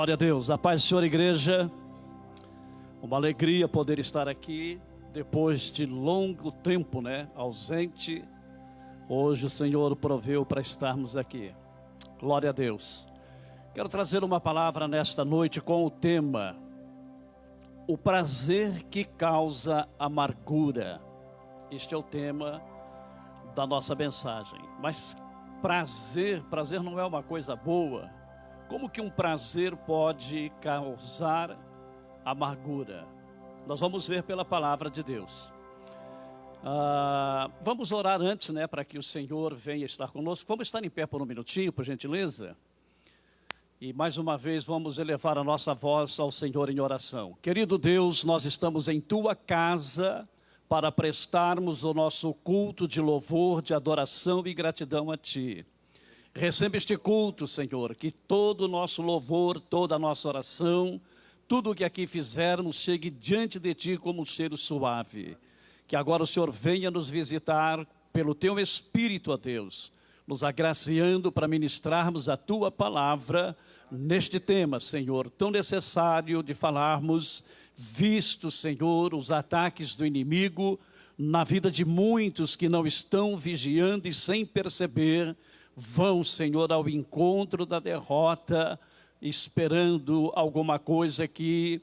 Glória a Deus, a paz do Senhor, igreja. Uma alegria poder estar aqui depois de longo tempo, ausente. Hoje o Senhor proveu para estarmos aqui. Glória a Deus. Quero trazer uma palavra nesta noite com o tema: o prazer que causa amargura. Este é o tema da nossa mensagem. Mas prazer não é uma coisa boa. Como que um prazer pode causar amargura? Nós vamos ver pela palavra de Deus. Vamos orar antes, para que o Senhor venha estar conosco. Vamos estar em pé por um minutinho, por gentileza? E mais uma vez vamos elevar a nossa voz ao Senhor em oração. Querido Deus, nós estamos em Tua casa para prestarmos o nosso culto de louvor, de adoração e gratidão a Ti. Receba este culto, Senhor, que todo o nosso louvor, toda a nossa oração, tudo o que aqui fizermos chegue diante de Ti como um cheiro suave. Que agora o Senhor venha nos visitar pelo Teu Espírito, ó Deus, nos agraciando para ministrarmos a Tua palavra neste tema, Senhor, tão necessário de falarmos, visto, Senhor, os ataques do inimigo na vida de muitos que não estão vigiando e sem perceber, vão, Senhor, ao encontro da derrota, esperando alguma coisa que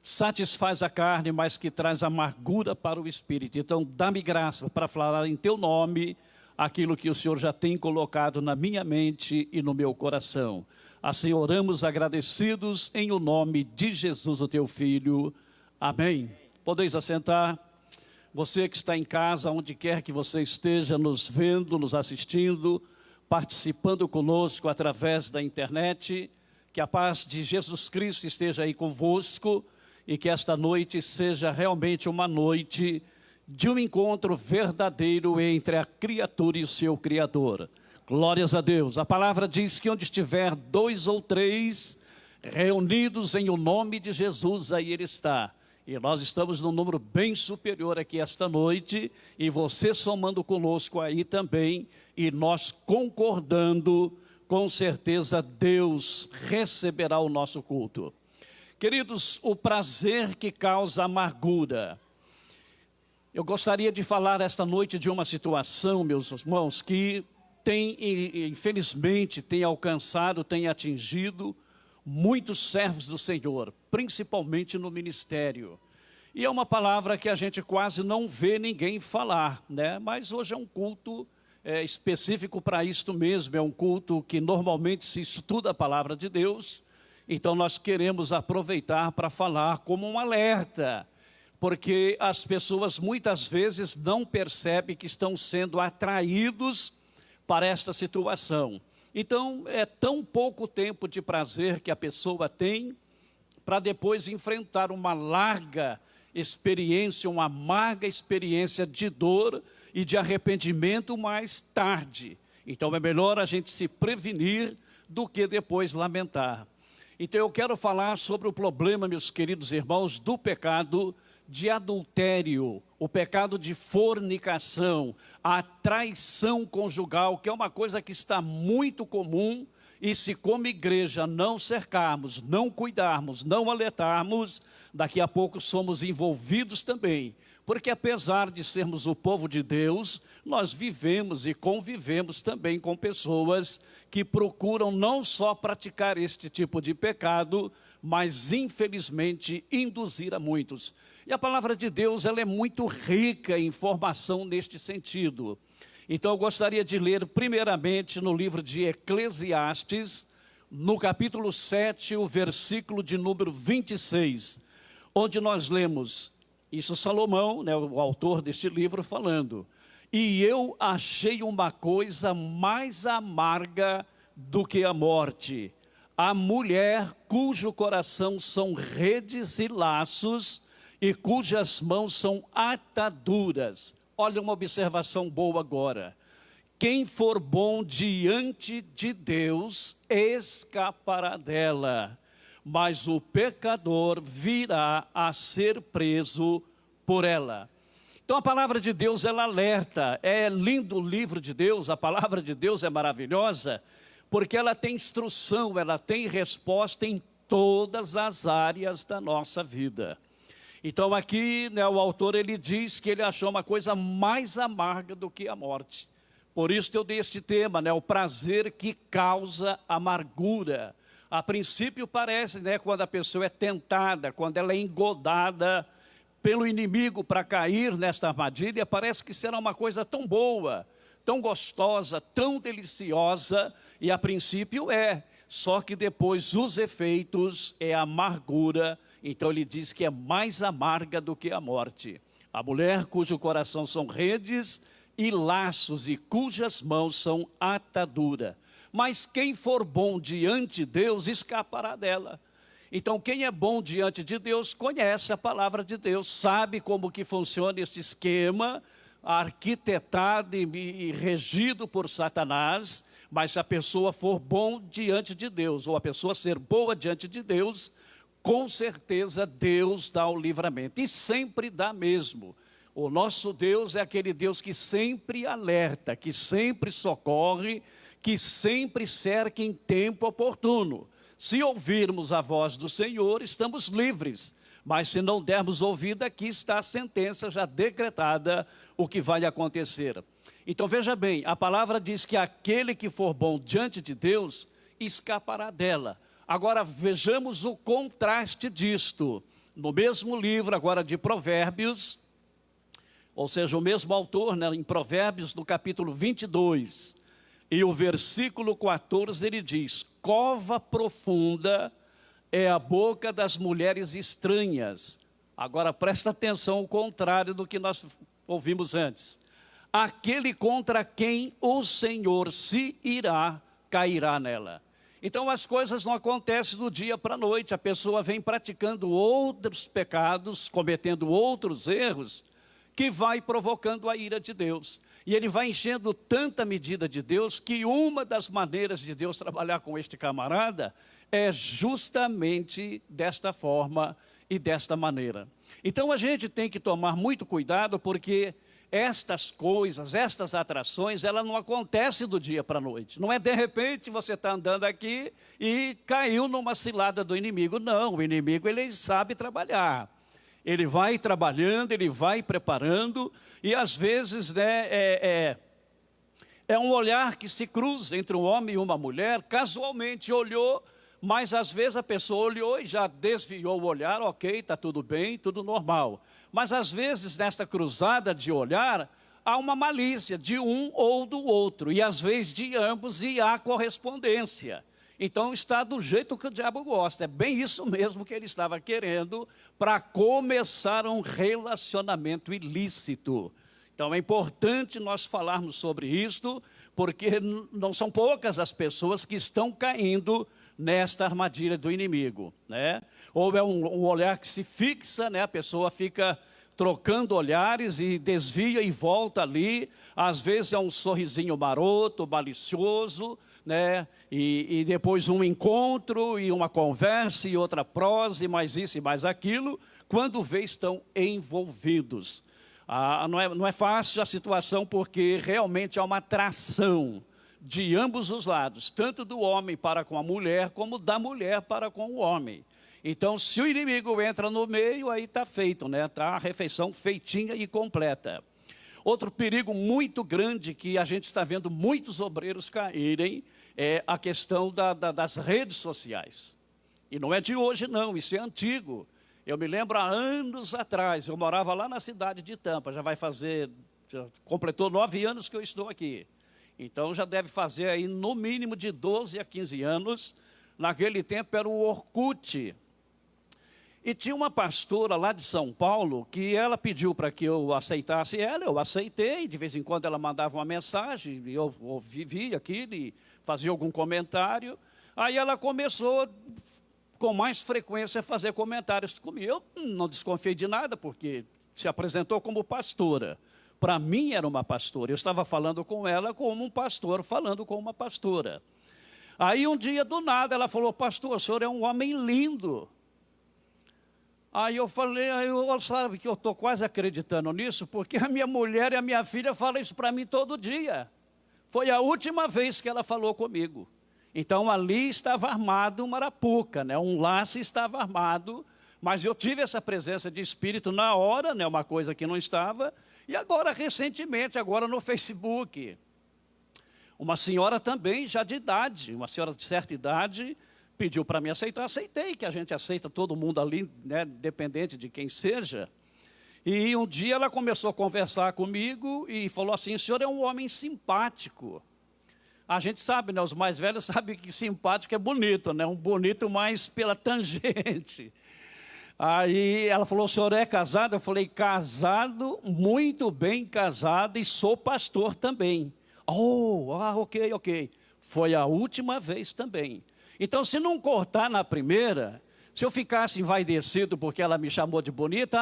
satisfaz a carne, mas que traz amargura para o espírito. Então, dá-me graça para falar em Teu nome aquilo que o Senhor já tem colocado na minha mente e no meu coração. Assim oramos agradecidos em o nome de Jesus, o Teu Filho. Amém. Podeis assentar. Você que está em casa, onde quer que você esteja nos vendo, nos assistindo, participando conosco através da internet, que a paz de Jesus Cristo esteja aí convosco e que esta noite seja realmente uma noite de um encontro verdadeiro entre a criatura e o seu Criador. Glórias a Deus. A palavra diz que onde estiver 2 ou 3 reunidos em o nome de Jesus, aí Ele está. E nós estamos num número bem superior aqui esta noite, e você somando conosco aí também, e nós concordando, com certeza Deus receberá o nosso culto. Queridos, o prazer que causa amargura. Eu gostaria de falar esta noite de uma situação, meus irmãos, que infelizmente tem alcançado, tem atingido muitos servos do Senhor, principalmente no ministério. E é uma palavra que a gente quase não vê ninguém falar, Mas hoje é um culto específico para isto mesmo, é um culto que normalmente se estuda a palavra de Deus. Então nós queremos aproveitar para falar como um alerta, porque as pessoas muitas vezes não percebem que estão sendo atraídos para esta situação. Então, é tão pouco tempo de prazer que a pessoa tem para depois enfrentar uma larga experiência, uma amarga experiência de dor e de arrependimento mais tarde. Então, é melhor a gente se prevenir do que depois lamentar. Então, eu quero falar sobre o problema, meus queridos irmãos, do pecado de adultério, o pecado de fornicação, a traição conjugal, que é uma coisa que está muito comum, e se como igreja não cercarmos, não cuidarmos, não alertarmos, daqui a pouco somos envolvidos também. Porque apesar de sermos o povo de Deus, nós vivemos e convivemos também com pessoas que procuram não só praticar este tipo de pecado, mas infelizmente induzir a muitos. E a palavra de Deus, ela é muito rica em informação neste sentido. Então eu gostaria de ler primeiramente no livro de Eclesiastes, no capítulo 7, o versículo de número 26, onde nós lemos, isso Salomão, o autor deste livro, falando: e eu achei uma coisa mais amarga do que a morte, a mulher cujo coração são redes e laços, e cujas mãos são ataduras. Olha uma observação boa agora. Quem for bom diante de Deus escapará dela, mas o pecador virá a ser preso por ela. Então a palavra de Deus, ela alerta. É lindo o livro de Deus, a palavra de Deus é maravilhosa, porque ela tem instrução, ela tem resposta em todas as áreas da nossa vida. Então aqui, né, o autor ele diz que ele achou uma coisa mais amarga do que a morte. Por isso eu dei este tema, né, o prazer que causa amargura. A princípio parece, né, quando a pessoa é tentada, quando ela é engodada pelo inimigo para cair nesta armadilha, parece que será uma coisa tão boa, tão gostosa, tão deliciosa, e a princípio é. Só que depois os efeitos é a amargura. Então ele diz que é mais amarga do que a morte. A mulher cujo coração são redes e laços e cujas mãos são atadura. Mas quem for bom diante de Deus escapará dela. Então quem é bom diante de Deus conhece a palavra de Deus, sabe como que funciona este esquema arquitetado e regido por Satanás. Mas se a pessoa for bom diante de Deus, ou a pessoa ser boa diante de Deus, com certeza Deus dá o livramento, e sempre dá mesmo. O nosso Deus é aquele Deus que sempre alerta, que sempre socorre, que sempre cerca em tempo oportuno. Se ouvirmos a voz do Senhor, estamos livres, mas se não dermos ouvido, aqui está a sentença já decretada, o que vai acontecer. Então veja bem, a palavra diz que aquele que for bom diante de Deus, escapará dela. Agora vejamos o contraste disto. No mesmo livro agora de Provérbios, ou seja, o mesmo autor, né, em Provérbios, no capítulo 22, e o versículo 14, ele diz: cova profunda é a boca das mulheres estranhas. Agora presta atenção, o contrário do que nós ouvimos antes. Aquele contra quem o Senhor se irá, cairá nela. Então as coisas não acontecem do dia para a noite, a pessoa vem praticando outros pecados, cometendo outros erros, que vai provocando a ira de Deus. E ele vai enchendo tanta medida de Deus, que uma das maneiras de Deus trabalhar com este camarada é justamente desta forma e desta maneira. Então a gente tem que tomar muito cuidado, porque estas coisas, estas atrações, ela não acontece do dia para a noite. Não é de repente você está andando aqui e caiu numa cilada do inimigo. Não, o inimigo ele sabe trabalhar. Ele vai trabalhando, ele vai preparando, e às vezes, né, é um olhar que se cruza entre um homem e uma mulher, casualmente olhou, mas às vezes a pessoa olhou e já desviou o olhar, ok, está tudo bem, tudo normal. Mas às vezes nesta cruzada de olhar, há uma malícia de um ou do outro, e às vezes de ambos, e há correspondência. Então está do jeito que o diabo gosta, é bem isso mesmo que ele estava querendo para começar um relacionamento ilícito. Então é importante nós falarmos sobre isto, porque não são poucas as pessoas que estão caindo nesta armadilha do inimigo, né? Ou é um olhar que se fixa, né? A pessoa fica trocando olhares e desvia e volta ali. Às vezes é um sorrisinho maroto, malicioso, né? E depois um encontro e uma conversa e outra prosa e mais isso e mais aquilo. Quando vê, estão envolvidos. Não é fácil a situação, porque realmente há uma atração de ambos os lados, tanto do homem para com a mulher, como da mulher para com o homem. Então, se o inimigo entra no meio, aí está feito, né? Está a refeição feitinha e completa. Outro perigo muito grande que a gente está vendo muitos obreiros caírem é a questão das redes sociais. E não é de hoje não, isso é antigo. Eu me lembro há anos atrás, eu morava lá na cidade de Tampa, já completou 9 anos que eu estou aqui. Então já deve fazer aí no mínimo de 12 a 15 anos. Naquele tempo era o Orkut. E tinha uma pastora lá de São Paulo que ela pediu para que eu aceitasse ela, eu aceitei. De vez em quando ela mandava uma mensagem, e eu via aquilo e fazia algum comentário. Aí ela começou com mais frequência a fazer comentários comigo. Eu não desconfiei de nada, porque se apresentou como pastora. Para mim era uma pastora, eu estava falando com ela como um pastor falando com uma pastora. Aí um dia do nada ela falou: pastor, o senhor é um homem lindo. Aí eu falei, sabe que eu estou quase acreditando nisso, porque a minha mulher e a minha filha falam isso para mim todo dia. Foi a última vez que ela falou comigo. Então ali estava armado uma arapuca, né? Um laço estava armado, mas eu tive essa presença de espírito na hora, né? Uma coisa que não estava, e agora recentemente, agora no Facebook, uma senhora também já de idade, uma senhora de certa idade, pediu para me aceitar, aceitei, que a gente aceita todo mundo ali, né? Dependente de quem seja. E um dia ela começou a conversar comigo e falou assim: o senhor é um homem simpático. A gente sabe, né, os mais velhos sabem que simpático é bonito, né? Um bonito mais pela tangente. Aí ela falou: o senhor é casado? Eu falei: casado, muito bem casado, e sou pastor também. Ok. Foi a última vez também. Então, se não cortar na primeira, se eu ficasse envaidecido porque ela me chamou de bonita,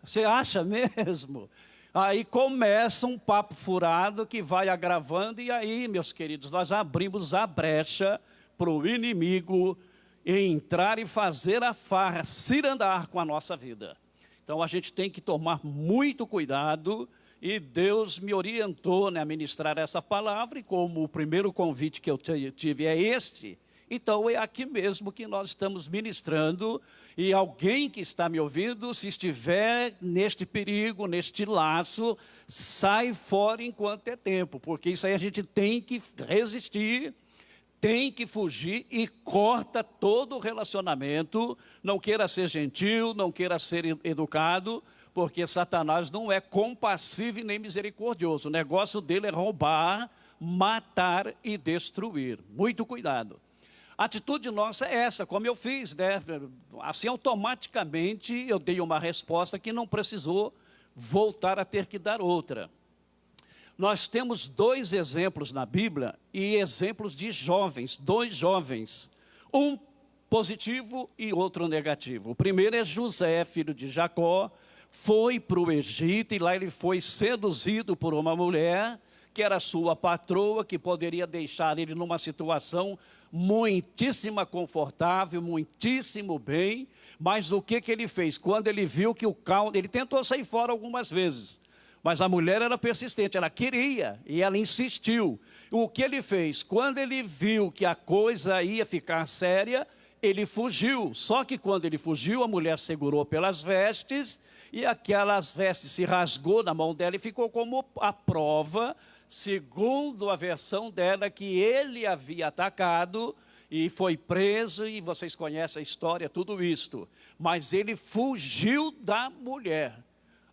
você acha mesmo? Aí começa um papo furado que vai agravando, e aí, meus queridos, nós abrimos a brecha para o inimigo entrar e fazer a farra, cirandar com a nossa vida. Então a gente tem que tomar muito cuidado, e Deus me orientou, né, a ministrar essa palavra, e como o primeiro convite que eu tive é este, então é aqui mesmo que nós estamos ministrando, e alguém que está me ouvindo, se estiver neste perigo, neste laço, sai fora enquanto é tempo, porque isso aí a gente tem que resistir, tem que fugir e corta todo o relacionamento. Não queira ser gentil, não queira ser educado, porque Satanás não é compassivo e nem misericordioso. O negócio dele é roubar, matar e destruir. Muito cuidado. A atitude nossa é essa, como eu fiz, né? Assim, automaticamente eu dei uma resposta que não precisou voltar a ter que dar outra. Nós temos dois exemplos na Bíblia, e exemplos de jovens, dois jovens, um positivo e outro negativo. O primeiro é José, filho de Jacó, foi para o Egito, e lá ele foi seduzido por uma mulher, que era sua patroa, que poderia deixar ele numa situação muitíssimo confortável, muitíssimo bem, mas o que ele fez? Quando ele viu que o caldo, ele tentou sair fora algumas vezes, mas a mulher era persistente, ela queria, e ela insistiu. O que ele fez? Quando ele viu que a coisa ia ficar séria, ele fugiu. Só que quando ele fugiu, a mulher segurou pelas vestes, e aquelas vestes se rasgou na mão dela e ficou como a prova, segundo a versão dela, que ele havia atacado e foi preso, e vocês conhecem a história, tudo isto. Mas ele fugiu da mulher.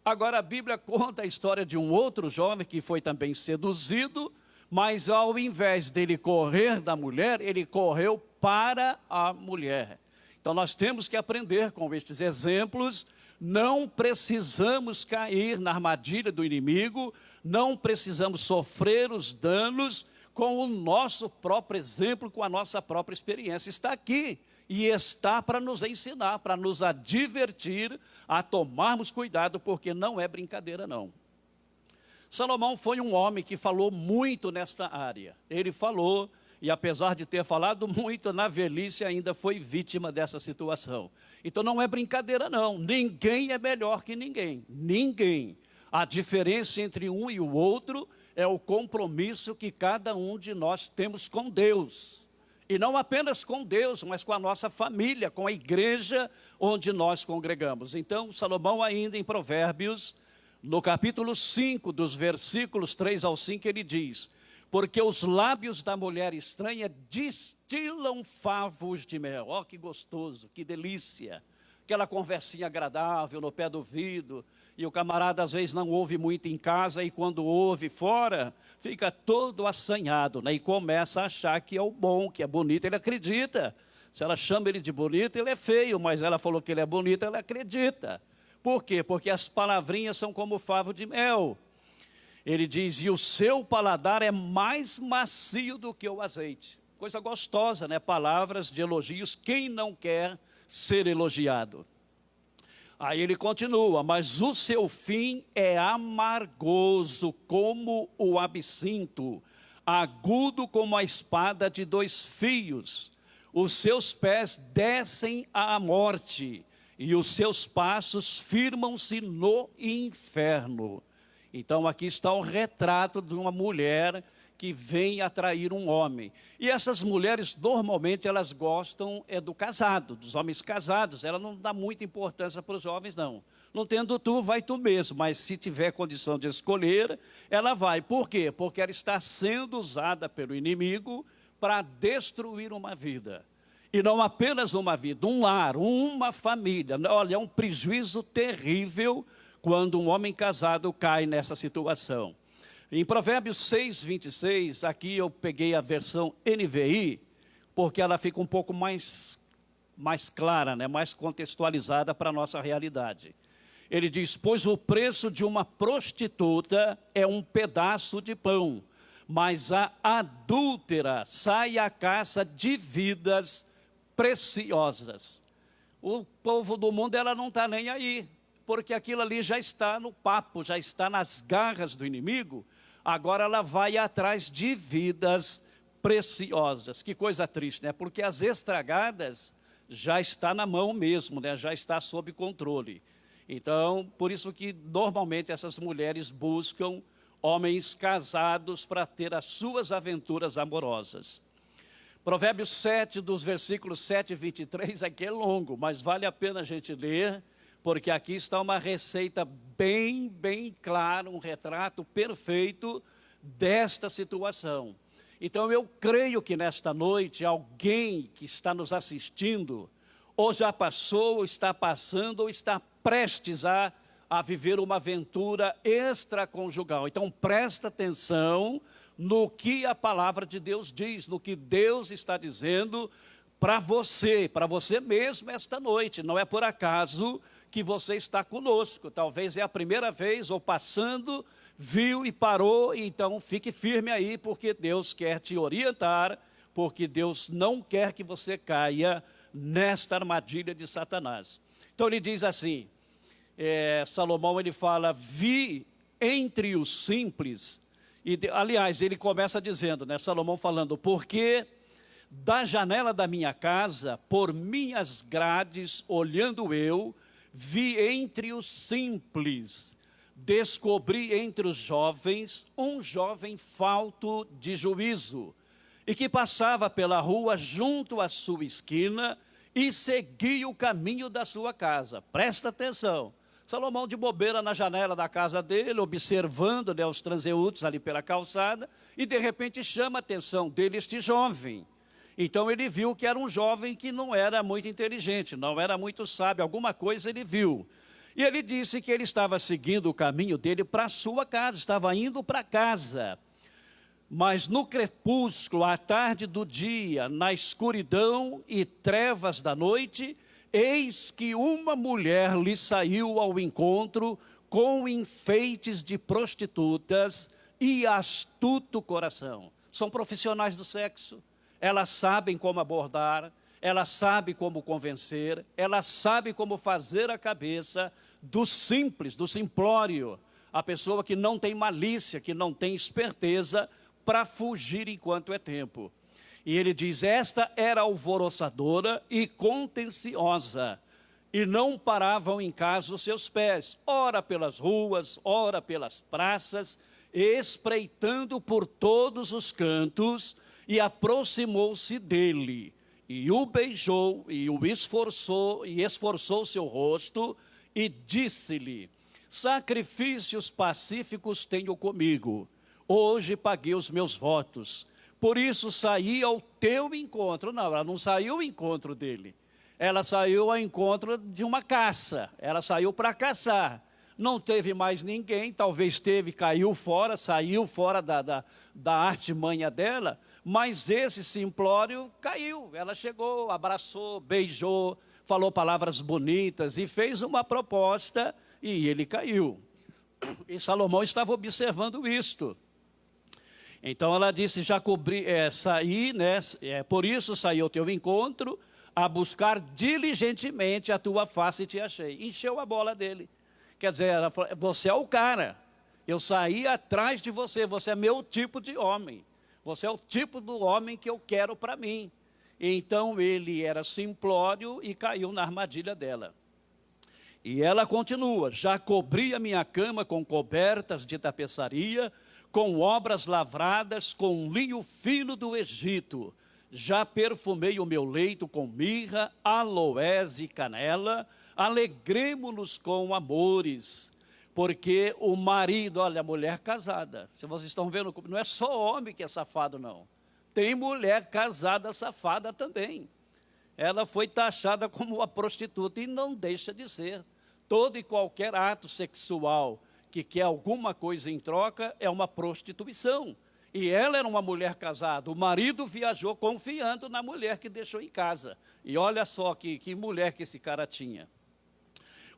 Agora a Bíblia conta a história de um outro jovem que foi também seduzido, mas ao invés dele correr da mulher, ele correu para a mulher. Então nós temos que aprender com estes exemplos. Não precisamos cair na armadilha do inimigo, não precisamos sofrer os danos com o nosso próprio exemplo, com a nossa própria experiência. Está aqui e está para nos ensinar, para nos advertir a tomarmos cuidado, porque não é brincadeira não. Salomão foi um homem que falou muito nesta área. Ele falou, e apesar de ter falado muito, na velhice ainda foi vítima dessa situação. Então não é brincadeira não, ninguém é melhor que ninguém, ninguém. A diferença entre um e o outro é o compromisso que cada um de nós temos com Deus. E não apenas com Deus, mas com a nossa família, com a igreja onde nós congregamos. Então Salomão ainda em Provérbios, no capítulo 5, dos versículos 3 ao 5, ele diz: porque os lábios da mulher estranha destilam favos de mel. Ó, que gostoso, que delícia. Aquela conversinha agradável no pé do ouvido, e o camarada às vezes não ouve muito em casa, e quando ouve fora, fica todo assanhado, né? E começa a achar que é o bom, que é bonito, ele acredita. Se ela chama ele de bonito, ele é feio, mas ela falou que ele é bonito, ela acredita. Por quê? Porque as palavrinhas são como favo de mel. Ele diz: e o seu paladar é mais macio do que o azeite. Coisa gostosa, né? Palavras de elogios, quem não quer ser elogiado? Aí ele continua: mas o seu fim é amargoso como o absinto, agudo como a espada de 2 fios. Os seus pés descem à morte, e os seus passos firmam-se no inferno. Então aqui está o retrato de uma mulher que vem atrair um homem. E essas mulheres, normalmente, elas gostam do casado, dos homens casados. Ela não dá muita importância para os jovens, não. Não tendo tu, vai tu mesmo. Mas se tiver condição de escolher, ela vai. Por quê? Porque ela está sendo usada pelo inimigo para destruir uma vida. E não apenas uma vida, um lar, uma família. Olha, é um prejuízo terrível quando um homem casado cai nessa situação. Em Provérbios 6, 26, aqui eu peguei a versão NVI, porque ela fica um pouco mais clara, né? Mais contextualizada para a nossa realidade. Ele diz, pois o preço de uma prostituta é um pedaço de pão, mas a adúltera sai à caça de vidas preciosas. O povo do mundo, ela não está nem aí, porque aquilo ali já está no papo, já está nas garras do inimigo. Agora ela vai atrás de vidas preciosas. Que coisa triste, né? Porque as estragadas já está na mão mesmo, né? Já está sob controle. Então, por isso que normalmente essas mulheres buscam homens casados para ter as suas aventuras amorosas. Provérbios 7, dos versículos 7 e 23, aqui é longo, mas vale a pena a gente ler, porque aqui está uma receita bem clara, um retrato perfeito desta situação. Então eu creio que nesta noite alguém que está nos assistindo, ou já passou, ou está passando, ou está prestes a viver uma aventura extraconjugal. Então presta atenção no que a palavra de Deus diz, no que Deus está dizendo para você mesmo esta noite. Não é por acaso que você está conosco, talvez é a primeira vez, ou passando, viu e parou, então fique firme aí, porque Deus quer te orientar, porque Deus não quer que você caia nesta armadilha de Satanás. Então ele diz assim, Salomão ele fala, vi entre os simples, aliás, ele começa dizendo, né, Salomão falando, porque da janela da minha casa, por minhas grades, olhando eu, vi entre os simples, descobri entre os jovens, um jovem falto de juízo, e que passava pela rua junto à sua esquina, e seguia o caminho da sua casa. Presta atenção, Salomão de bobeira na janela da casa dele, observando, né, os transeuntes ali pela calçada, e de repente chama a atenção dele este jovem. Então ele viu que era um jovem que não era muito inteligente, não era muito sábio, alguma coisa ele viu. E ele disse que ele estava seguindo o caminho dele para a sua casa, estava indo para casa. Mas no crepúsculo, à tarde do dia, na escuridão e trevas da noite, eis que uma mulher lhe saiu ao encontro com enfeites de prostitutas e astuto coração. São profissionais do sexo. Elas sabem como abordar, elas sabem como convencer, elas sabem como fazer a cabeça do simples, do simplório, a pessoa que não tem malícia, que não tem esperteza para fugir enquanto é tempo. E ele diz, esta era alvoroçadora e contenciosa, e não paravam em casa os seus pés, ora pelas ruas, ora pelas praças, espreitando por todos os cantos, e aproximou-se dele, e o beijou, e o esforçou, e esforçou seu rosto, e disse-lhe, sacrifícios pacíficos tenho comigo, hoje paguei os meus votos, por isso saí ao teu encontro. Não, ela não saiu ao encontro dele, ela saiu ao encontro de uma caça, ela saiu para caçar. Não teve mais ninguém, talvez teve, caiu fora, saiu fora da artimanha dela, mas esse simplório caiu. Ela chegou, abraçou, beijou, falou palavras bonitas e fez uma proposta e ele caiu. E Salomão estava observando isto. Então ela disse, já saí, né, por isso saí ao teu encontro, a buscar diligentemente a tua face e te achei. Encheu a bola dele. Quer dizer, ela falou, você é o cara, eu saí atrás de você, você é meu tipo de homem, você é o tipo do homem que eu quero para mim. Então ele era simplório e caiu na armadilha dela. E ela continua, já cobri a minha cama com cobertas de tapeçaria, com obras lavradas, com linho fino do Egito. Já perfumei o meu leito com mirra, aloés e canela, alegremo-nos com amores. Porque o marido, olha, a mulher casada, se vocês estão vendo, não é só homem que é safado, não. Tem mulher casada safada também. Ela foi taxada como uma prostituta e não deixa de ser. Todo e qualquer ato sexual que quer alguma coisa em troca é uma prostituição. E ela era uma mulher casada, o marido viajou confiando na mulher que deixou em casa. E olha só que mulher que esse cara tinha.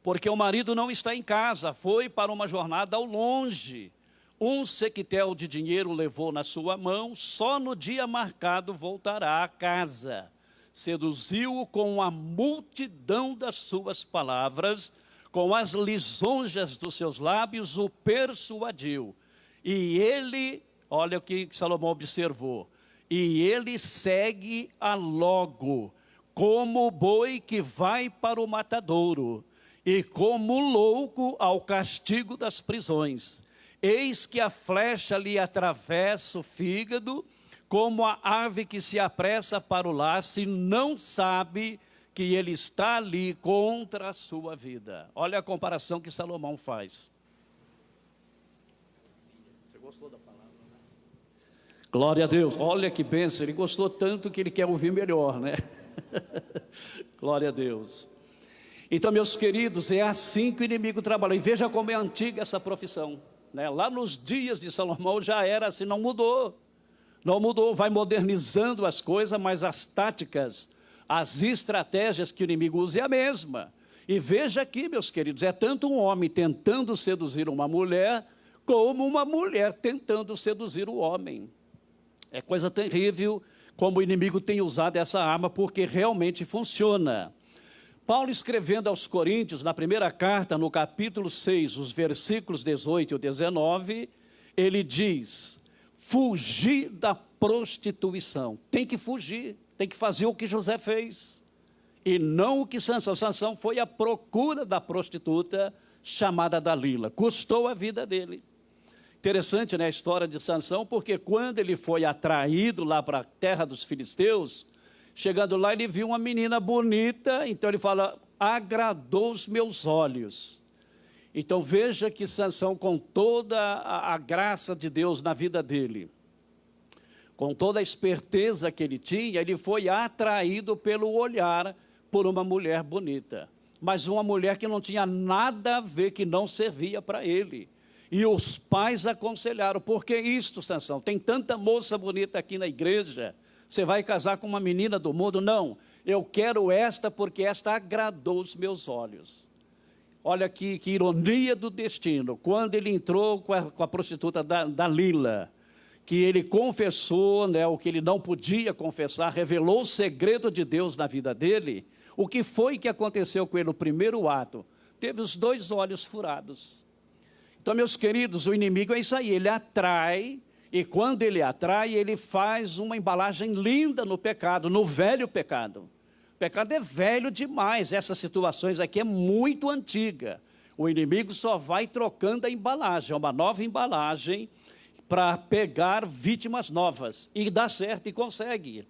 Porque o marido não está em casa, foi para uma jornada ao longe. Um sequetel de dinheiro levou na sua mão, só no dia marcado voltará a casa. Seduziu-o com a multidão das suas palavras, com as lisonjas dos seus lábios o persuadiu. E ele, olha o que Salomão observou, e ele segue a logo, como o boi que vai para o matadouro, e como louco ao castigo das prisões. Eis que a flecha lhe atravessa o fígado, como a ave que se apressa para o laço e não sabe que ele está ali contra a sua vida. Olha a comparação que Salomão faz. Você gostou da palavra, né? Glória a Deus. Olha que bênção, ele gostou tanto que ele quer ouvir melhor, né? Glória a Deus. Então, meus queridos, é assim que o inimigo trabalha. E veja como é antiga essa profissão, né? Lá nos dias de Salomão já era assim, não mudou. Não mudou, vai modernizando as coisas, mas as táticas, as estratégias que o inimigo usa é a mesma. E veja aqui, meus queridos, é tanto um homem tentando seduzir uma mulher, como uma mulher tentando seduzir o homem. É coisa terrível como o inimigo tem usado essa arma, porque realmente funciona. Paulo, escrevendo aos Coríntios, na primeira carta, no capítulo 6, os versículos 18 e 19, ele diz: fugir da prostituição. Tem que fugir, tem que fazer o que José fez. E não o que Sansão. Sansão foi à procura da prostituta chamada Dalila. Custou a vida dele. Interessante, né, a história de Sansão, porque quando ele foi atraído lá para a terra dos filisteus, chegando lá ele viu uma menina bonita, então ele fala, agradou os meus olhos. Então veja que Sansão, com toda a graça de Deus na vida dele, com toda a esperteza que ele tinha, ele foi atraído pelo olhar por uma mulher bonita. Mas uma mulher que não tinha nada a ver, que não servia para ele. E os pais aconselharam, por que isto, Sansão? Tem tanta moça bonita aqui na igreja, você vai casar com uma menina do mundo? Não, eu quero esta porque esta agradou os meus olhos. Olha aqui, que ironia do destino, quando ele entrou com a prostituta Dalila, que ele confessou, né, o que ele não podia confessar, revelou o segredo de Deus na vida dele, o que foi que aconteceu com ele no primeiro ato? Teve os 2 olhos furados. Então, meus queridos, o inimigo é isso aí, ele atrai, e quando ele atrai, ele faz uma embalagem linda no pecado, no velho pecado. O pecado é velho demais, essas situações aqui é muito antiga. O inimigo só vai trocando a embalagem, é uma nova embalagem para pegar vítimas novas, e dá certo e consegue.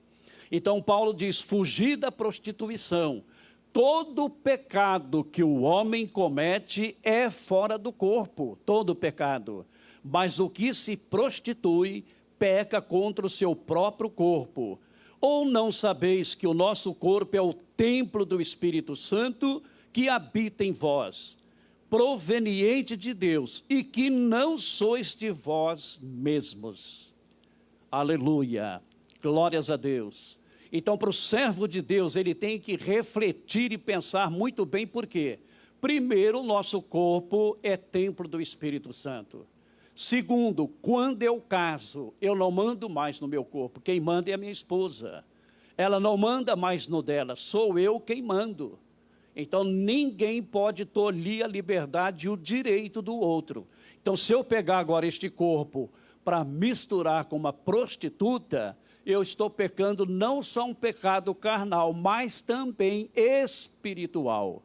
Então Paulo diz, fugir da prostituição. Todo pecado que o homem comete é fora do corpo, todo pecado. Mas o que se prostitui, peca contra o seu próprio corpo. Ou não sabeis que o nosso corpo é o templo do Espírito Santo que habita em vós, proveniente de Deus, e que não sois de vós mesmos. Aleluia, glórias a Deus. Então, para o servo de Deus, ele tem que refletir e pensar muito bem, por quê? Primeiro, o nosso corpo é templo do Espírito Santo. Segundo, quando eu caso, eu não mando mais no meu corpo, quem manda é a minha esposa. Ela não manda mais no dela, sou eu quem mando. Então, ninguém pode tolir a liberdade e o direito do outro. Então, se eu pegar agora este corpo para misturar com uma prostituta, eu estou pecando não só um pecado carnal, mas também espiritual.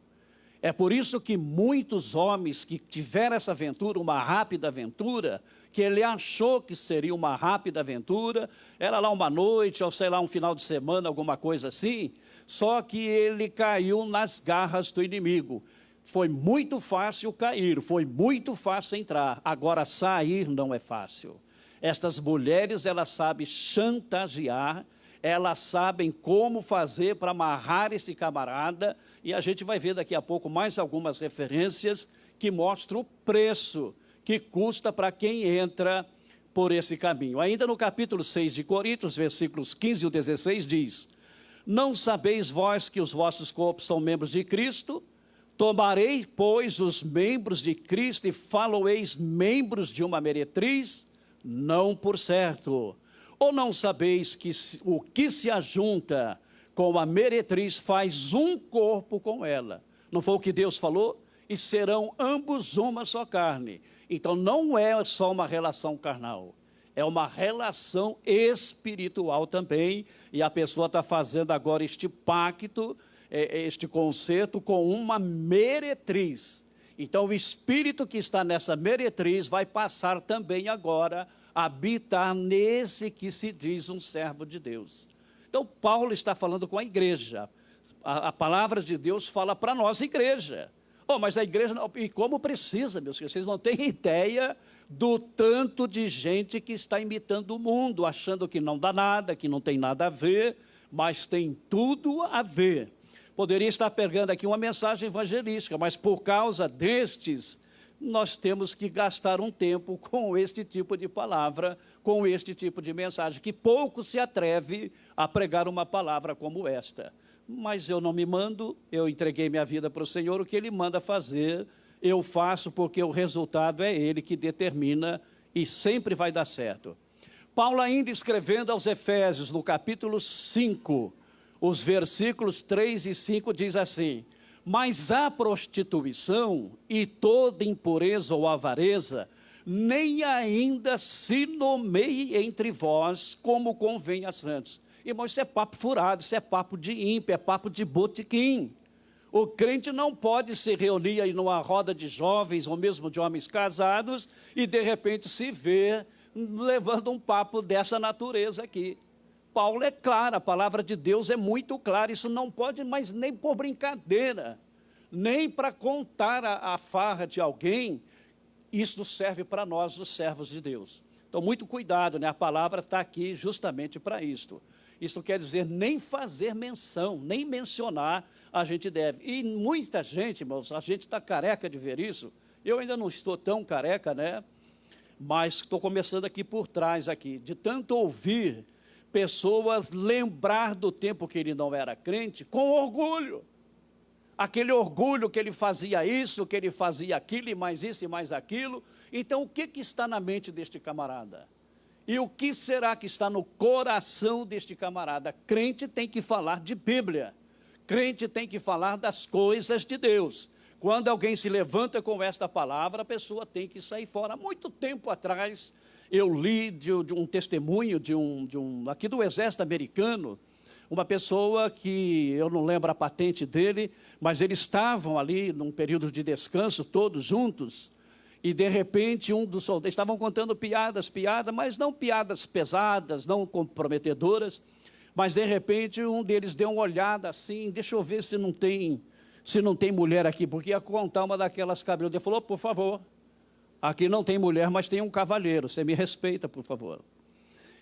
É por isso que muitos homens que tiveram essa aventura, uma rápida aventura, que ele achou que seria uma rápida aventura, era lá uma noite, ou sei lá, um final de semana, alguma coisa assim, só que ele caiu nas garras do inimigo. Foi muito fácil cair, foi muito fácil entrar, agora sair não é fácil. Estas mulheres, elas sabem chantagear, elas sabem como fazer para amarrar esse camarada, e a gente vai ver daqui a pouco mais algumas referências que mostram o preço que custa para quem entra por esse caminho. Ainda no capítulo 6 de Coríntios, versículos 15 e 16, diz: não sabeis vós que os vossos corpos são membros de Cristo? Tomarei, pois, os membros de Cristo e faloeis membros de uma meretriz? Não por certo. Ou não sabeis que o que se ajunta com a meretriz faz um corpo com ela? Não foi o que Deus falou? E serão ambos uma só carne. Então não é só uma relação carnal, é uma relação espiritual também, e a pessoa está fazendo agora este pacto, este concerto com uma meretriz. Então o espírito que está nessa meretriz vai passar também agora a habitar nesse que se diz um servo de Deus. Então Paulo está falando com a igreja, a palavra de Deus fala para nós, igreja. Oh, mas a igreja, e como precisa, meus filhos, vocês não têm ideia do tanto de gente que está imitando o mundo, achando que não dá nada, que não tem nada a ver, mas tem tudo a ver. Poderia estar pegando aqui uma mensagem evangelística, mas por causa destes, nós temos que gastar um tempo com este tipo de palavra, com este tipo de mensagem, que pouco se atreve a pregar uma palavra como esta. Mas eu não me mando, eu entreguei minha vida para o Senhor, o que Ele manda fazer, eu faço, porque o resultado é Ele que determina e sempre vai dar certo. Paulo ainda escrevendo aos Efésios, no capítulo 5, os versículos 3 e 5, diz assim: mas a prostituição e toda impureza ou avareza, nem ainda se nomeie entre vós como convém a santos. Irmão, isso é papo furado, isso é papo de ímpio, é papo de botequim. O crente não pode se reunir aí numa roda de jovens, ou mesmo de homens casados, e de repente se ver levando um papo dessa natureza aqui. Paulo é claro, a palavra de Deus é muito clara, isso não pode mais nem por brincadeira, nem para contar a farra de alguém, isso serve para nós, os servos de Deus. Então, muito cuidado, né? A palavra está aqui justamente para isto. Isso quer dizer nem fazer menção, nem mencionar a gente deve. E muita gente, irmãos, a gente está careca de ver isso. Eu ainda não estou tão careca, né? Mas estou começando aqui por trás, aqui, de tanto ouvir pessoas lembrar do tempo que ele não era crente com orgulho. Aquele orgulho que ele fazia isso, que ele fazia aquilo, e mais isso e mais aquilo. Então, o que está na mente deste camarada? E o que será que está no coração deste camarada? Crente tem que falar de Bíblia. Crente tem que falar das coisas de Deus. Quando alguém se levanta com esta palavra, a pessoa tem que sair fora. Há muito tempo atrás, eu li de um testemunho aqui do Exército Americano, uma pessoa que, eu não lembro a patente dele, mas eles estavam ali num período de descanso, todos juntos, e de repente um dos soldados, estavam contando piadas, mas não piadas pesadas, não comprometedoras, mas de repente um deles deu uma olhada assim, deixa eu ver se não tem mulher aqui, porque ia contar uma daquelas cabeludas. Ele falou: por favor, aqui não tem mulher, mas tem um cavalheiro, você me respeita, por favor.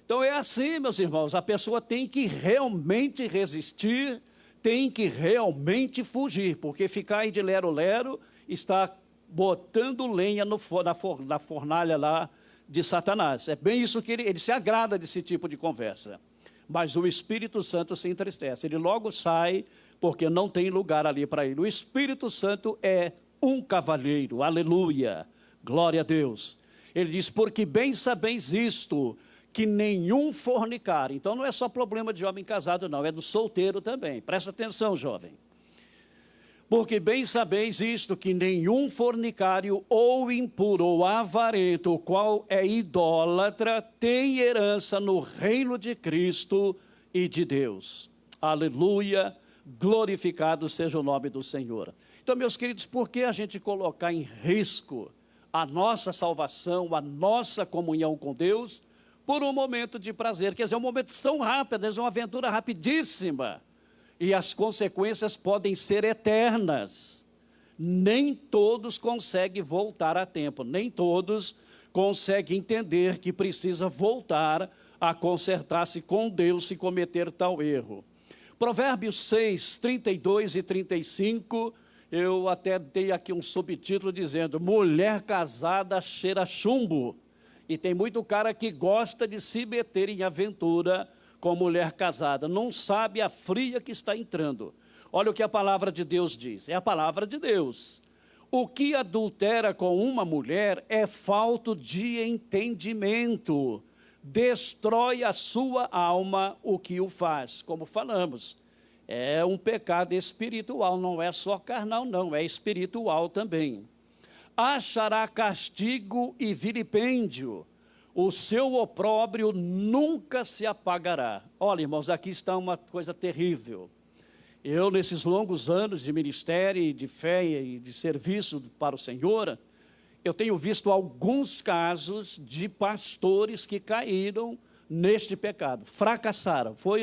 Então é assim, meus irmãos, a pessoa tem que realmente resistir, tem que realmente fugir, porque ficar aí de lero-lero está botando lenha na fornalha lá de Satanás. É bem isso que ele se agrada desse tipo de conversa. Mas o Espírito Santo se entristece, ele logo sai, porque não tem lugar ali para ele. O Espírito Santo é um cavalheiro, aleluia, glória a Deus. Ele diz: porque bem sabeis isto, que nenhum fornicário. Então não é só problema de homem casado, não, é do solteiro também. Presta atenção, jovem. Porque bem sabeis isto, que nenhum fornicário, ou impuro, ou avarento, o qual é idólatra, tem herança no reino de Cristo e de Deus. Aleluia, glorificado seja o nome do Senhor. Então, meus queridos, por que a gente colocar em risco a nossa salvação, a nossa comunhão com Deus, por um momento de prazer? Quer dizer, é um momento tão rápido, é uma aventura rapidíssima, e as consequências podem ser eternas. Nem todos conseguem voltar a tempo, nem todos conseguem entender que precisa voltar a consertar-se com Deus se cometer tal erro. Provérbios 6, 32 e 35, eu até dei aqui um subtítulo dizendo: mulher casada cheira chumbo. E tem muito cara que gosta de se meter em aventura com mulher casada, não sabe a fria que está entrando. Olha o que a palavra de Deus diz, é a palavra de Deus. O que adultera com uma mulher é falto de entendimento, destrói a sua alma o que o faz. Como falamos, é um pecado espiritual, não é só carnal não, é espiritual também. Achará castigo e vilipêndio, o seu opróbrio nunca se apagará. Olha, irmãos, aqui está uma coisa terrível. Eu, nesses longos anos de ministério, de fé e de serviço para o Senhor, eu tenho visto alguns casos de pastores que caíram neste pecado, fracassaram, foi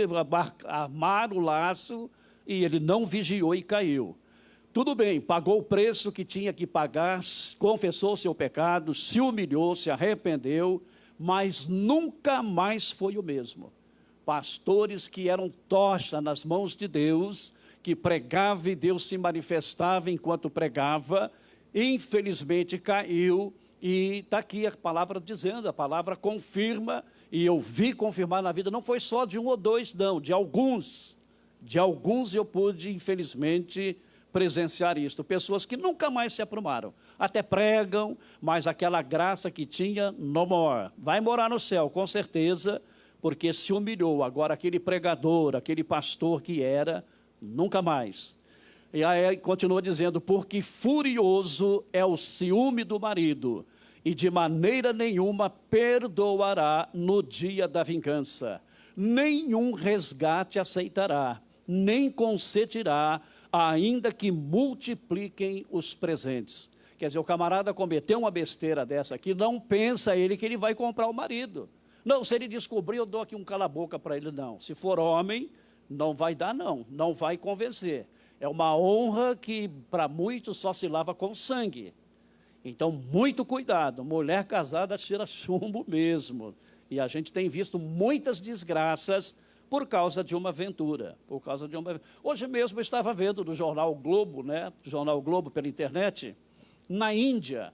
armar o laço e ele não vigiou e caiu. Tudo bem, pagou o preço que tinha que pagar, confessou seu pecado, se humilhou, se arrependeu, mas nunca mais foi o mesmo. Pastores que eram tocha nas mãos de Deus, que pregava e Deus se manifestava enquanto pregava, infelizmente caiu, e está aqui a palavra dizendo, a palavra confirma, e eu vi confirmar na vida, não foi só de um ou dois, não, de alguns eu pude, infelizmente, presenciar isto, pessoas que nunca mais se aprumaram, até pregam, mas aquela graça que tinha, no more, vai morar no céu, com certeza, porque se humilhou. Agora aquele pregador, aquele pastor que era, nunca mais. E aí continua dizendo, porque furioso é o ciúme do marido, e de maneira nenhuma perdoará no dia da vingança, nenhum resgate aceitará, nem consentirá, ainda que multipliquem os presentes. Quer dizer, o camarada cometeu uma besteira dessa aqui, não pensa ele que ele vai comprar o marido. Não, se ele descobrir, eu dou aqui um cala-boca para ele, não. Se for homem, não vai dar, não, não vai convencer. É uma honra que para muitos só se lava com sangue. Então, muito cuidado, mulher casada cheira chumbo mesmo. E a gente tem visto muitas desgraças por causa de uma aventura, Hoje mesmo eu estava vendo no jornal Globo, Jornal Globo pela internet, na Índia,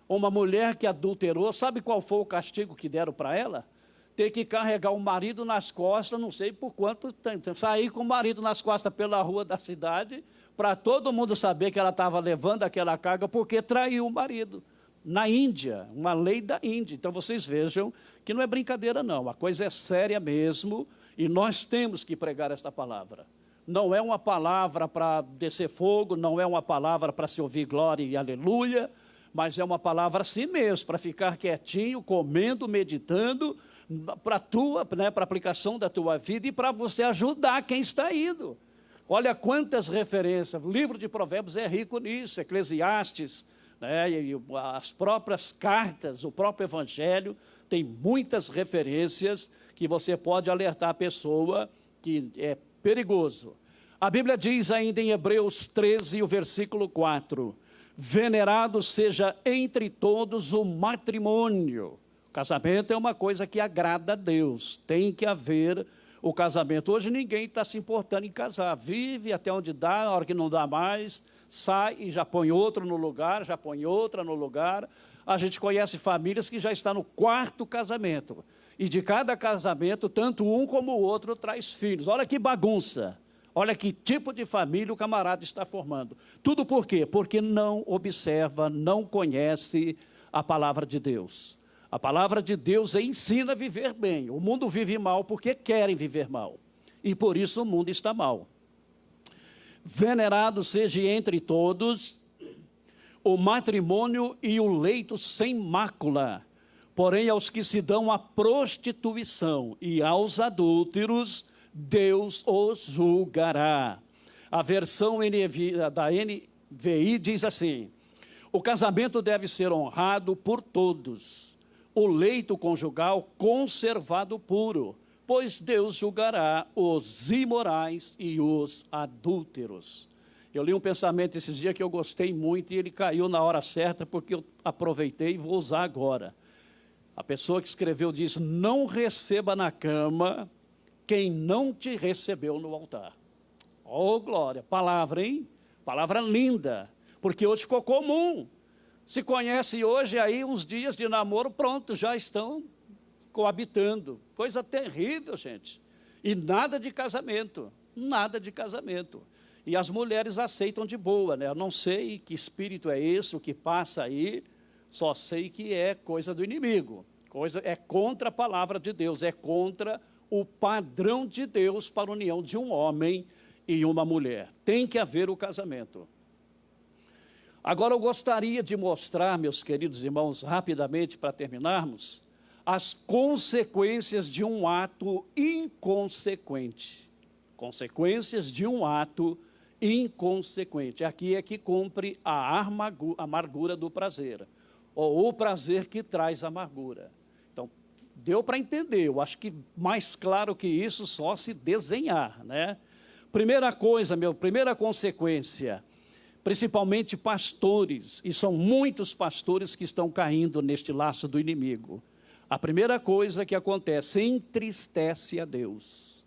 uma mulher que adulterou, sabe qual foi o castigo que deram para ela? Ter que carregar o marido nas costas, não sei por quanto tempo, sair com o marido nas costas pela rua da cidade, para todo mundo saber que ela estava levando aquela carga, porque traiu o marido. Na Índia, uma lei da Índia. Então, vocês vejam que não é brincadeira, não. A coisa é séria mesmo, e nós temos que pregar esta palavra. Não é uma palavra para descer fogo, não é uma palavra para se ouvir glória e aleluia, mas é uma palavra assim mesmo, para ficar quietinho, comendo, meditando, para a aplicação da tua vida e para você ajudar quem está indo. Olha quantas referências, o livro de Provérbios é rico nisso, Eclesiastes, e as próprias cartas, o próprio Evangelho, tem muitas referências que você pode alertar a pessoa que é perigoso. A Bíblia diz ainda em Hebreus 13, o versículo 4, venerado seja entre todos o matrimônio. O casamento é uma coisa que agrada a Deus, tem que haver o casamento. Hoje ninguém está se importando em casar, vive até onde dá, na hora que não dá mais, sai e já põe outro no lugar, já põe outra no lugar. A gente conhece famílias que já estão no quarto casamento, e de cada casamento, tanto um como o outro traz filhos. Olha que bagunça, olha que tipo de família o camarada está formando. Tudo por quê? Porque não observa, não conhece a palavra de Deus. A palavra de Deus ensina a viver bem. O mundo vive mal porque querem viver mal, e por isso o mundo está mal. Venerado seja entre todos o matrimônio e o leito sem mácula, porém aos que se dão à prostituição e aos adúlteros, Deus os julgará. A versão da NVI diz assim: o casamento deve ser honrado por todos, o leito conjugal conservado puro, pois Deus julgará os imorais e os adúlteros. Eu li um pensamento esses dias que eu gostei muito e ele caiu na hora certa porque eu aproveitei e vou usar agora. A pessoa que escreveu diz: não receba na cama quem não te recebeu no altar. Oh, glória! Palavra, hein? Palavra linda, porque hoje ficou comum. Se conhece hoje aí uns dias de namoro, pronto, já estão coabitando. Coisa terrível, gente. E nada de casamento, nada de casamento. E as mulheres aceitam de boa, né? Eu não sei que espírito é esse, o que passa aí, só sei que é coisa do inimigo. É contra a palavra de Deus, é contra o padrão de Deus para a união de um homem e uma mulher. Tem que haver o casamento. Agora eu gostaria de mostrar, meus queridos irmãos, rapidamente para terminarmos, as consequências de um ato inconsequente. Consequências de um ato inconsequente. Aqui é que cumpre a amargura do prazer, ou o prazer que traz amargura. Então, deu para entender, eu acho que mais claro que isso só se desenhar, né? Primeira coisa, primeira consequência, principalmente pastores, e são muitos pastores que estão caindo neste laço do inimigo. A primeira coisa que acontece, entristece a Deus.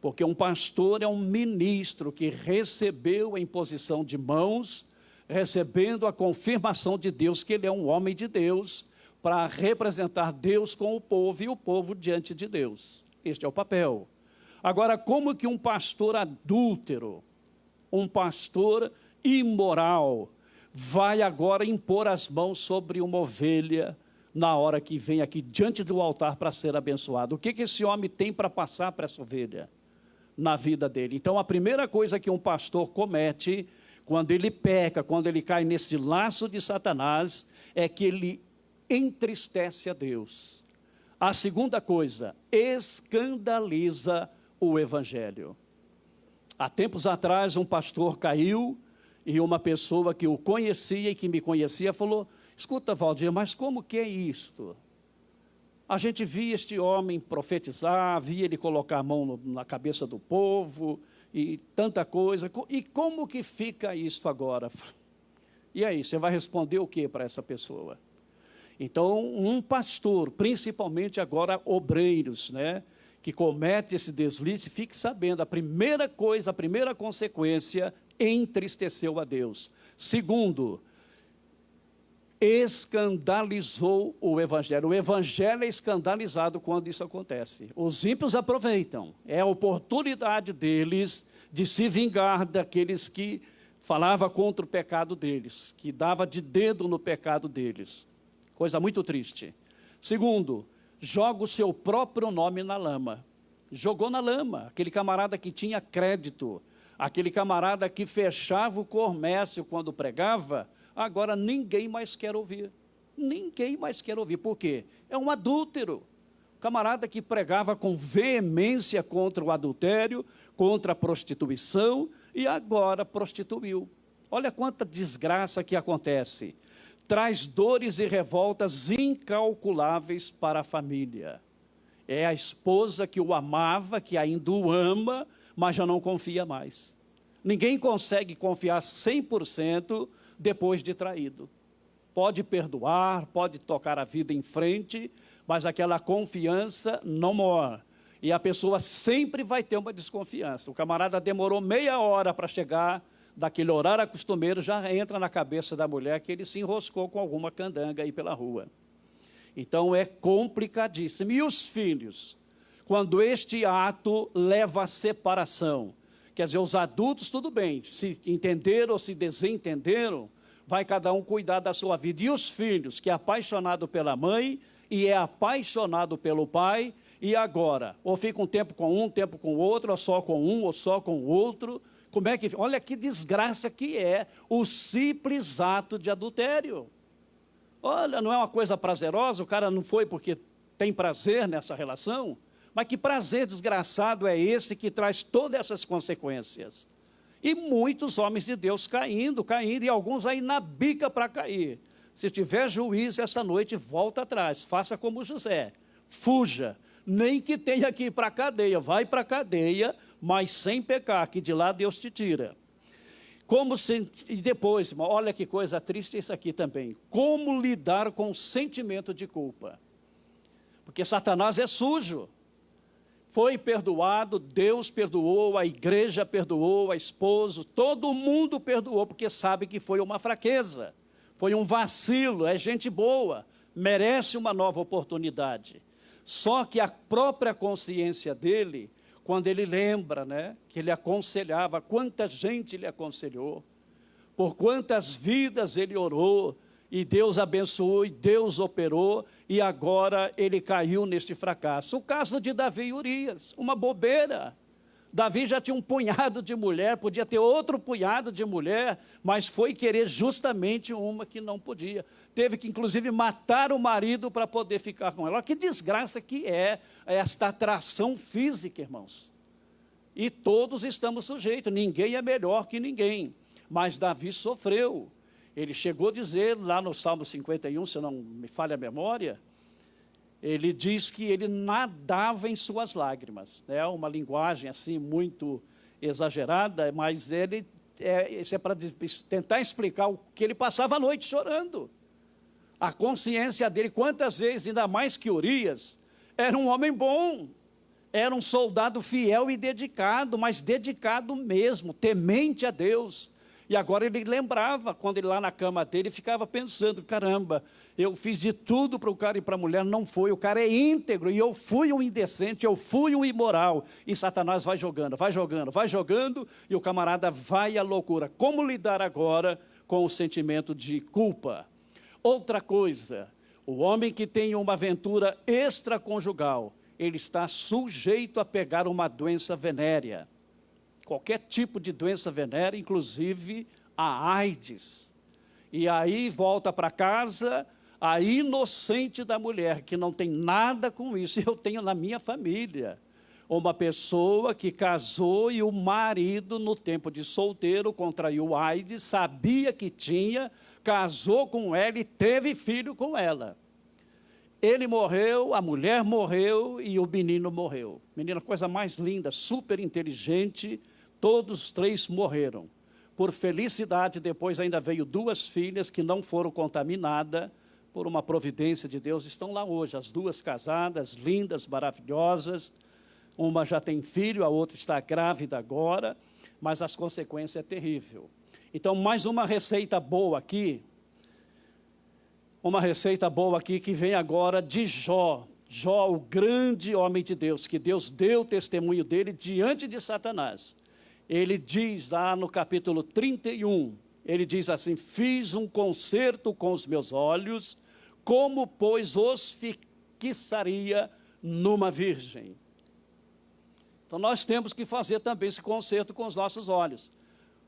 Porque um pastor é um ministro que recebeu a imposição de mãos, recebendo a confirmação de Deus que ele é um homem de Deus, para representar Deus com o povo e o povo diante de Deus. Este é o papel. Agora, como que um pastor adúltero, um pastor imoral, vai agora impor as mãos sobre uma ovelha na hora que vem aqui diante do altar para ser abençoado? O que esse homem tem para passar para essa ovelha na vida dele? Então, a primeira coisa que um pastor comete, quando ele peca, quando ele cai nesse laço de Satanás, é que ele entristece a Deus. A segunda coisa, escandaliza o evangelho. Há tempos atrás, um pastor caiu e uma pessoa que o conhecia e que me conhecia falou: escuta, Valdir, mas como que é isto? A gente via este homem profetizar, via ele colocar a mão na cabeça do povo e tanta coisa. E como que fica isso agora? E aí, você vai responder o que para essa pessoa? Então, um pastor, principalmente agora obreiros, né, que comete esse deslize, fique sabendo, a primeira coisa, a primeira consequência, entristeceu a Deus. Segundo, escandalizou o evangelho. O evangelho é escandalizado quando isso acontece. Os ímpios aproveitam, é a oportunidade deles de se vingar daqueles que falavam contra o pecado deles, que dava de dedo no pecado deles. Coisa muito triste. Segundo, joga o seu próprio nome na lama. Jogou na lama, aquele camarada que tinha crédito, aquele camarada que fechava o comércio quando pregava, agora ninguém mais quer ouvir. Ninguém mais quer ouvir. Por quê? É um adúltero. Camarada que pregava com veemência contra o adultério, contra a prostituição, e agora prostituiu. Olha quanta desgraça que acontece. Traz dores e revoltas incalculáveis para a família. É a esposa que o amava, que ainda o ama, mas já não confia mais. Ninguém consegue confiar 100% depois de traído. Pode perdoar, pode tocar a vida em frente, mas aquela confiança não morre. E a pessoa sempre vai ter uma desconfiança. O camarada demorou meia hora para chegar daquele horário costumeiro, já entra na cabeça da mulher que ele se enroscou com alguma candanga aí pela rua. Então é complicadíssimo. E os filhos? Quando este ato leva à separação, quer dizer, os adultos, tudo bem, se entenderam ou se desentenderam, vai cada um cuidar da sua vida. E os filhos, que é apaixonado pela mãe e é apaixonado pelo pai, e agora? Ou fica um tempo com um, tempo com o outro, ou só com um, ou só com o outro. Como é que... Olha que desgraça que é o simples ato de adultério. Olha, não é uma coisa prazerosa, o cara não foi porque tem prazer nessa relação, mas que prazer desgraçado é esse que traz todas essas consequências. E muitos homens de Deus caindo, e alguns aí na bica para cair. Se tiver juízo essa noite, volta atrás, faça como José, fuja, nem que tenha que ir para a cadeia, vai para a cadeia, mas sem pecar, que de lá Deus te tira. E depois, olha que coisa triste isso aqui também, como lidar com o sentimento de culpa? Porque Satanás é sujo. Foi perdoado, Deus perdoou, a igreja perdoou, a esposa, todo mundo perdoou, porque sabe que foi uma fraqueza, foi um vacilo, é gente boa, merece uma nova oportunidade. Só que a própria consciência dele, quando ele lembra, né, que ele aconselhava, quanta gente ele aconselhou, por quantas vidas ele orou, e Deus abençoou, e Deus operou, e agora ele caiu neste fracasso. O caso de Davi e Urias, uma bobeira. Davi já tinha um punhado de mulher, podia ter outro punhado de mulher, mas foi querer justamente uma que não podia. Teve que, inclusive, matar o marido para poder ficar com ela. Olha que desgraça que é esta atração física, irmãos. E todos estamos sujeitos, ninguém é melhor que ninguém. Mas Davi sofreu. Ele chegou a dizer, lá no Salmo 51, se não me falha a memória, ele diz que ele nadava em suas lágrimas. É uma linguagem assim muito exagerada, mas isso é para tentar explicar o que ele passava a noite chorando. A consciência dele, quantas vezes, ainda mais que Urias, era um homem bom, era um soldado fiel e dedicado, mas dedicado mesmo, temente a Deus. E agora ele lembrava, quando ele lá na cama dele, ficava pensando, caramba, eu fiz de tudo para o cara e para a mulher, não foi, o cara é íntegro, e eu fui um indecente, eu fui um imoral. E Satanás vai jogando, e o camarada vai à loucura. Como lidar agora com o sentimento de culpa? Outra coisa, o homem que tem uma aventura extraconjugal, ele está sujeito a pegar uma doença venérea. Qualquer tipo de doença venérea, inclusive a AIDS. E aí volta para casa a inocente da mulher, que não tem nada com isso. Eu tenho na minha família uma pessoa que casou e o marido, no tempo de solteiro, contraiu AIDS, sabia que tinha, casou com ela e teve filho com ela. Ele morreu, a mulher morreu e o menino morreu. Menina, coisa mais linda, super inteligente. Todos os três morreram. Por felicidade, depois ainda veio 2 filhas que não foram contaminadas por uma providência de Deus. Estão lá hoje, as 2 casadas, lindas, maravilhosas. Uma já tem filho, a outra está grávida agora, mas as consequências é terrível. Então, mais uma receita boa aqui. Uma receita boa aqui que vem agora de Jó. Jó, o grande homem de Deus, que Deus deu testemunho dele diante de Satanás. Ele diz lá no capítulo 31, ele diz assim, fiz um concerto com os meus olhos, como, pois, os fixaria numa virgem. Então, nós temos que fazer também esse concerto com os nossos olhos.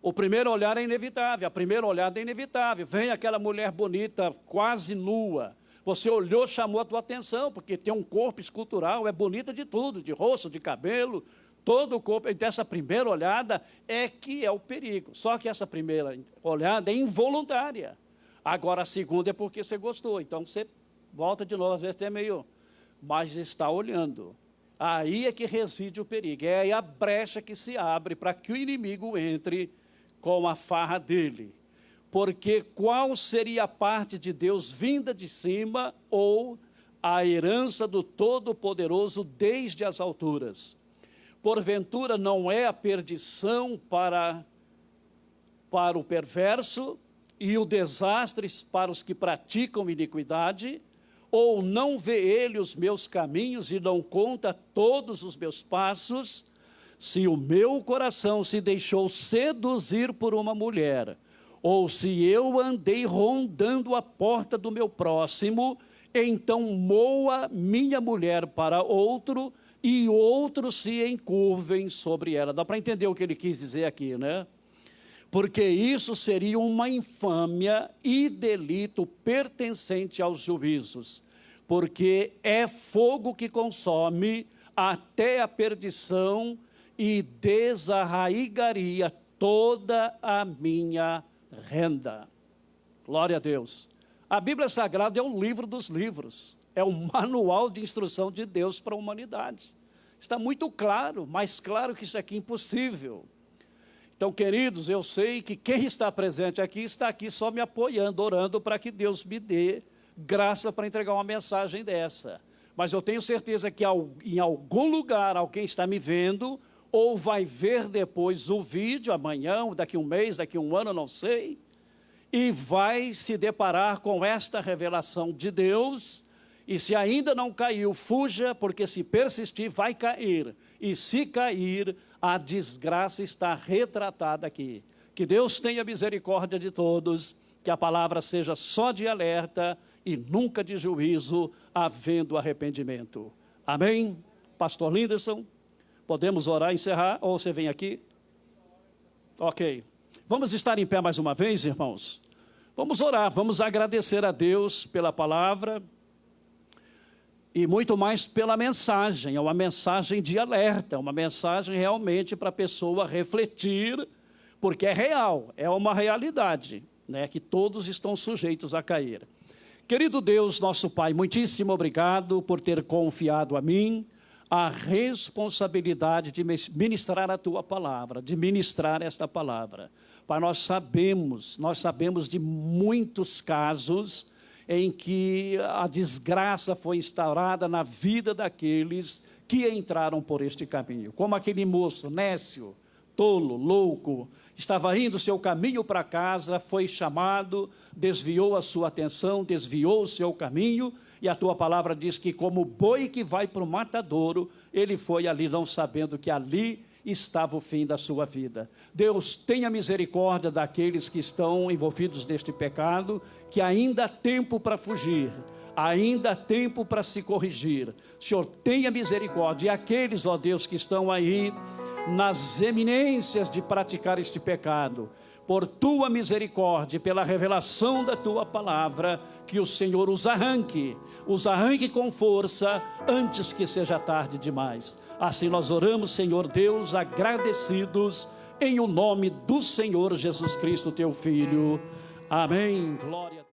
O primeiro olhar é inevitável, a primeira olhada é inevitável. Vem aquela mulher bonita, quase nua. Você olhou, chamou a tua atenção, porque tem um corpo escultural, é bonita de tudo, de rosto, de cabelo, todo o corpo. Então, essa primeira olhada é que é o perigo. Só que essa primeira olhada é involuntária. Agora, a segunda é porque você gostou. Então, você volta de novo, às vezes até meio... Mas está olhando. Aí é que reside o perigo. É aí a brecha que se abre para que o inimigo entre com a farra dele. Porque qual seria a parte de Deus vinda de cima ou a herança do Todo-Poderoso desde as alturas? Porventura não é a perdição para o perverso e o desastre para os que praticam iniquidade? Ou não vê ele os meus caminhos e não conta todos os meus passos? Se o meu coração se deixou seduzir por uma mulher, ou se eu andei rondando a porta do meu próximo, então moa minha mulher para outro, e outros se encurvem sobre ela. Dá para entender o que ele quis dizer aqui, né? Porque isso seria uma infâmia e delito pertencente aos juízos, porque é fogo que consome até a perdição e desarraigaria toda a minha renda. Glória a Deus. A Bíblia Sagrada é um livro dos livros, é um manual de instrução de Deus para a humanidade. Está muito claro, mais claro que isso aqui é impossível. Então, queridos, eu sei que quem está presente aqui, está aqui só me apoiando, orando para que Deus me dê graça para entregar uma mensagem dessa. Mas eu tenho certeza que em algum lugar alguém está me vendo, ou vai ver depois o vídeo, amanhã, daqui um mês, daqui um ano, não sei, e vai se deparar com esta revelação de Deus, e se ainda não caiu, fuja, porque se persistir, vai cair. E se cair, a desgraça está retratada aqui. Que Deus tenha misericórdia de todos, que a palavra seja só de alerta e nunca de juízo, havendo arrependimento. Amém? Pastor Linderson, podemos orar e encerrar? Ou você vem aqui? Ok. Vamos estar em pé mais uma vez, irmãos? Vamos orar, vamos agradecer a Deus pela palavra, e muito mais pela mensagem. É uma mensagem de alerta, uma mensagem realmente para a pessoa refletir, porque é real, é uma realidade, né, que todos estão sujeitos a cair. Querido Deus, nosso Pai, muitíssimo obrigado por ter confiado a mim a responsabilidade de ministrar a Tua palavra, de ministrar esta palavra. Pai, nós sabemos de muitos casos em que a desgraça foi instaurada na vida daqueles que entraram por este caminho. Como aquele moço, nécio, tolo, louco, estava indo seu caminho para casa, foi chamado, desviou a sua atenção, desviou o seu caminho, e a Tua palavra diz que como boi que vai para o matadouro, ele foi ali não sabendo que ali estava o fim da sua vida. Deus, tenha misericórdia daqueles que estão envolvidos neste pecado, que ainda há tempo para fugir, ainda há tempo para se corrigir. Senhor, tenha misericórdia. E aqueles, ó Deus, que estão aí nas eminências de praticar este pecado, por Tua misericórdia, pela revelação da Tua palavra, que o Senhor os arranque com força, antes que seja tarde demais. Assim nós oramos, Senhor Deus, agradecidos, em o nome do Senhor Jesus Cristo, Teu Filho. Amém. Glória a Deus.